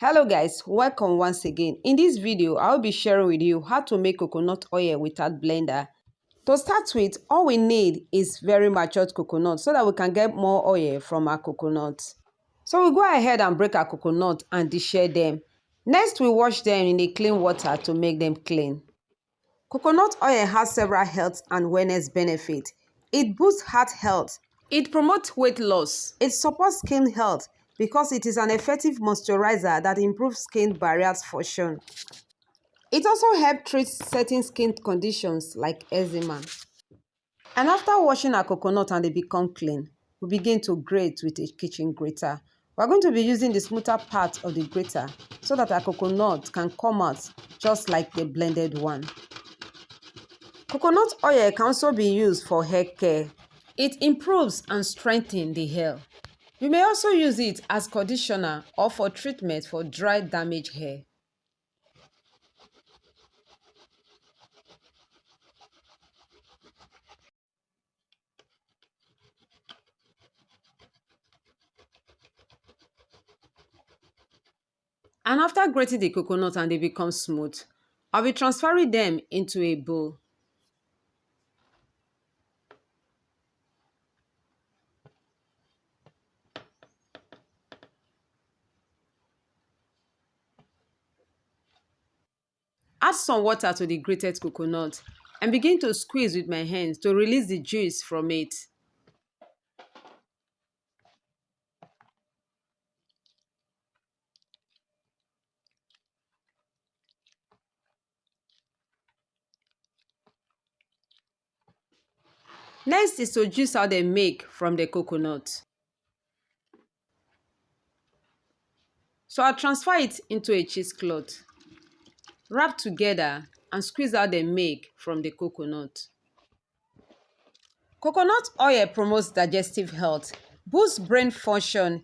Hello guys, welcome once again. In this video, I'll be sharing with you how to make coconut oil without blender. To start with, all we need is very matured coconut so that we can get more oil from our coconut. So we go ahead and break our coconut and deshare them. Next, we wash them in a clean water to make them clean. Coconut oil has several health and wellness benefits. It boosts heart health. It promotes weight loss. It supports skin health because it is an effective moisturizer that improves skin barriers function. It also helps treat certain skin conditions like eczema. And after washing our coconut and they become clean, we begin to grate with a kitchen grater. We're going to be using the smoother part of the grater so that our coconut can come out just like the blended one. Coconut oil can also be used for hair care. It improves and strengthens the hair. You may also use it as conditioner or for treatment for dry, damaged hair. And after grating the coconut and they become smooth, I'll be transferring them into a bowl. Add some water to the grated coconut and begin to squeeze with my hands to release the juice from it. Next is to juice out the milk from the coconut. So I'll transfer it into a cheesecloth. Wrap together and squeeze out the milk from the coconut. Coconut oil promotes digestive health, boosts brain function,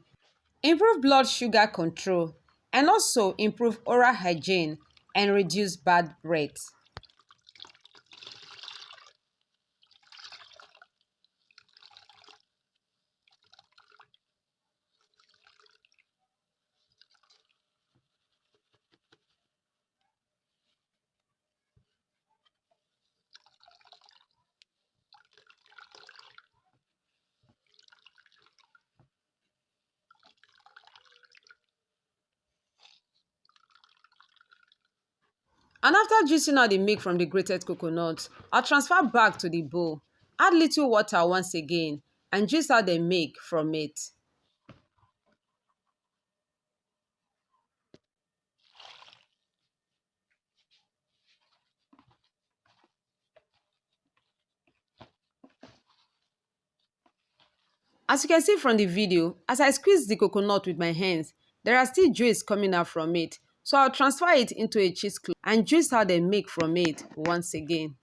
improve blood sugar control, and also improve oral hygiene and reduce bad breath. And after juicing out the milk from the grated coconut, I'll transfer back to the bowl. Add little water once again and juice out the milk from it. As you can see from the video, as I squeeze the coconut with my hands, there are still juice coming out from it. So I'll transfer it into a cheesecloth and juice out the milk from it once again.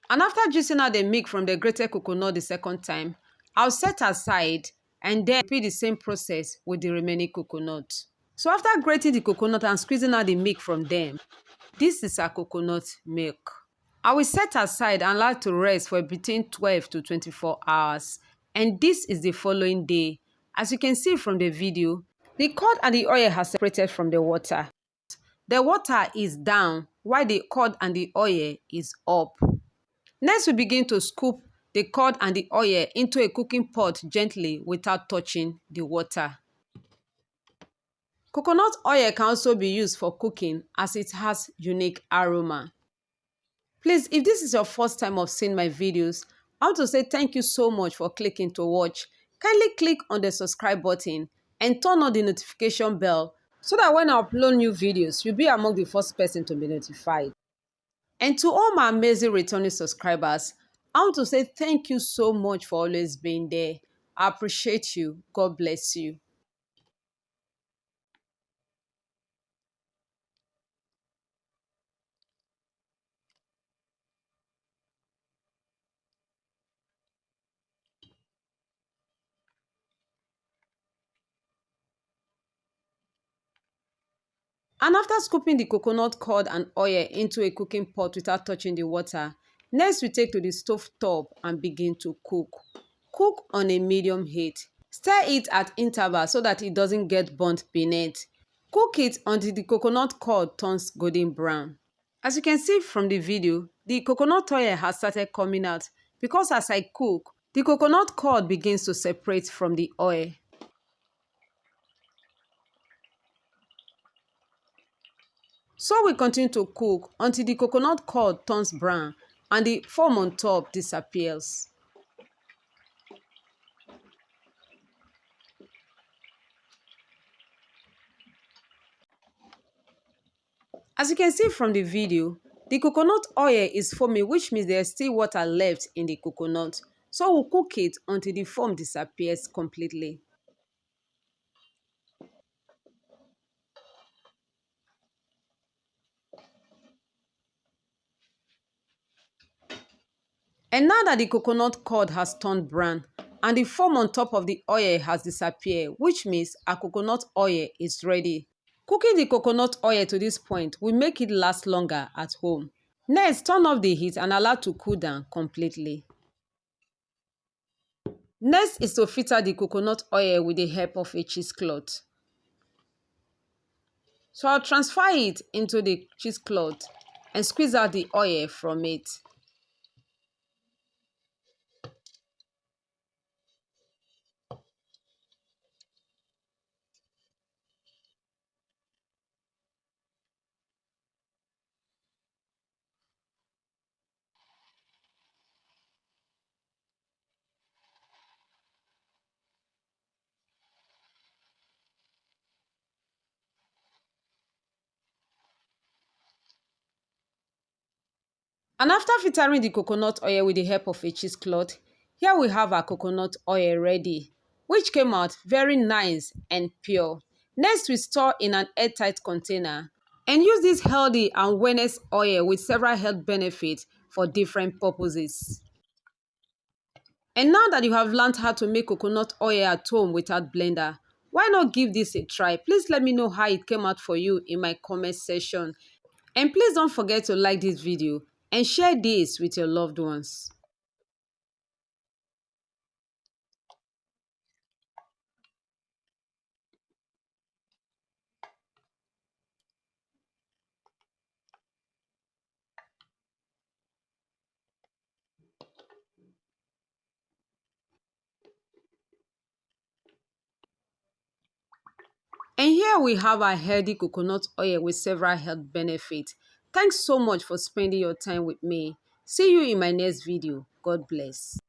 And after juicing out the milk from the grated coconut the second time, I'll set aside and then repeat the same process with the remaining coconut. So after grating the coconut and squeezing out the milk from them, this is our coconut milk. I will set aside and allow to rest for between 12 to 24 hours. And this is the following day. As you can see from the video, the curd and the oil has separated from the water. The water is down while the curd and the oil is up. Next, we begin to scoop the curd and the oil into a cooking pot gently without touching the water. Coconut oil can also be used for cooking as it has unique aroma. Please, if this is your first time of seeing my videos, I want to say thank you so much for clicking to watch. Kindly click on the subscribe button and turn on the notification bell so that when I upload new videos, you'll be among the first person to be notified. And to all my amazing returning subscribers, I want to say thank you so much for always being there. I appreciate you. God bless you. And after scooping the coconut curd and oil into a cooking pot without touching the water, next we take to the stove top and begin to cook. Cook on a medium heat. Stir it at intervals so that it doesn't get burnt beneath. Cook it until the coconut curd turns golden brown. As you can see from the video, the coconut oil has started coming out because as I cook, the coconut curd begins to separate from the oil. So we continue to cook until the coconut curd turns brown and the foam on top disappears. As you can see from the video, the coconut oil is foaming, which means there's still water left in the coconut. So we'll cook it until the foam disappears completely. And now that the coconut curd has turned brown and the foam on top of the oil has disappeared, which means our coconut oil is ready. Cooking the coconut oil to this point will make it last longer at home. Next, turn off the heat and allow to cool down completely. Next is to filter the coconut oil with the help of a cheesecloth. So I'll transfer it into the cheesecloth and squeeze out the oil from it. And after filtering the coconut oil with the help of a cheesecloth, here we have our coconut oil ready, which came out very nice and pure. Next, we store in an airtight container and use this healthy and wellness oil with several health benefits for different purposes. And now that you have learned how to make coconut oil at home without blender, why not give this a try? Please let me know how it came out for you in my comment section. And please don't forget to like this video and share this with your loved ones. And here we have our healthy coconut oil with several health benefits. Thanks so much for spending your time with me. See you in my next video. God bless.